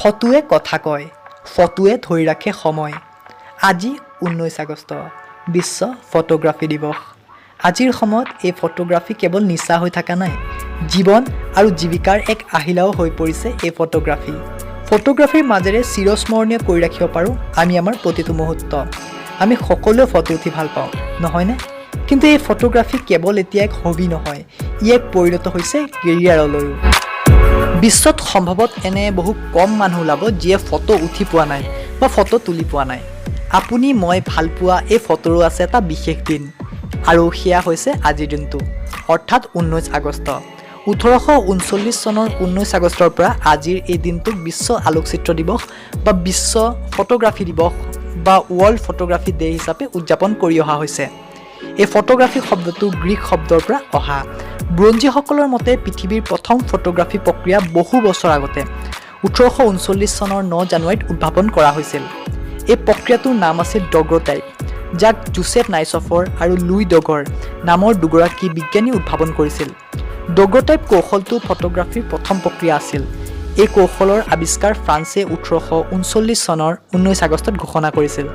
ফটোৱে কথা কয়, ফটোৱে ধৰি ৰাখে সময়। আজি 19 আগষ্ট বিশ্ব ফটোগ্ৰাফী দিৱস। আজিৰ সময়ত এই ফটোগ্ৰাফী কেৱল নিচা হৈ থকা নাই, জীৱন আৰু জীৱিকাৰ এক আহিলাও হৈ পৰিছে এই ফটোগ্ৰাফী। ফটোগ্ৰাফীৰ মাজেৰে চিৰস্মৰণীয় কৰি ৰাখিব পাৰোঁ আমি আমাৰ প্ৰতিটো মুহূৰ্ত। আমি সকলোৱে ফটো উঠি ভাল পাওঁ, নহয়নে? কিন্তু এই ফটোগ্ৰাফী কেৱল এতিয়া এক হবি নহয়, ই এক পৰিণত হৈছে কেৰিয়াৰলৈও। বিশ্বত সম্ভৱত এনে বহু কম মানুহ ওলাব যিয়ে ফটো উঠি পোৱা নাই বা ফটো তুলি পোৱা নাই। আপুনি মই ভাল পোৱা এই ফটোৰো আছে এটা বিশেষ দিন, আৰু সেয়া হৈছে আজিৰ দিনটো, অৰ্থাৎ 19 আগষ্ট। 1839 চনৰ 19 আগষ্টৰ পৰা আজিৰ এই দিনটোক বিশ্ব আলোকচিত্ৰ দিৱস বা বিশ্ব ফটোগ্ৰাফী দিৱস বা ৱৰ্ল্ড ফটোগ্ৰাফী ডে হিচাপে উদযাপন কৰি অহা হৈছে। এই ফটোগ্ৰাফী শব্দটো গ্ৰীক শব্দৰ পৰা অহা। বুৰঞ্জীসকলৰ মতে পৃথিৱীৰ প্ৰথম ফটোগ্ৰাফী প্ৰক্ৰিয়া বহু বছৰ আগতে 1839 চনৰ 9 জানুৱাৰীত উদ্ভাৱন কৰা হৈছিল। এই প্ৰক্ৰিয়াটোৰ নাম আছিল ডগ্ৰটাইপ, যাক জোচেফ নাইচফৰ আৰু লুই ডগৰ নামৰ দুগৰাকী বিজ্ঞানী উদ্ভাৱন কৰিছিল। ডগ্ৰটাইপ কৌশলটো ফটোগ্ৰাফীৰ প্ৰথম প্ৰক্ৰিয়া আছিল। এই কৌশলৰ আৱিষ্কাৰ ফ্ৰান্সে 1839 চনৰ 19 আগষ্টত ঘোষণা কৰিছিল।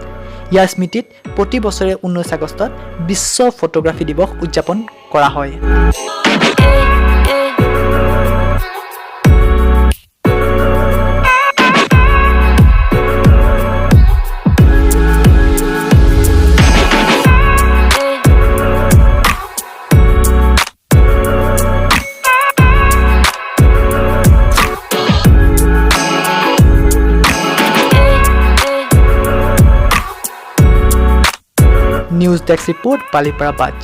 ইয়াৰ স্মৃতিত প্ৰতি বছৰে 19 আগষ্টত বিশ্ব ফটোগ্ৰাফী দিৱস উদযাপন কৰা হয়। News Desk Report, Balipara Buzz.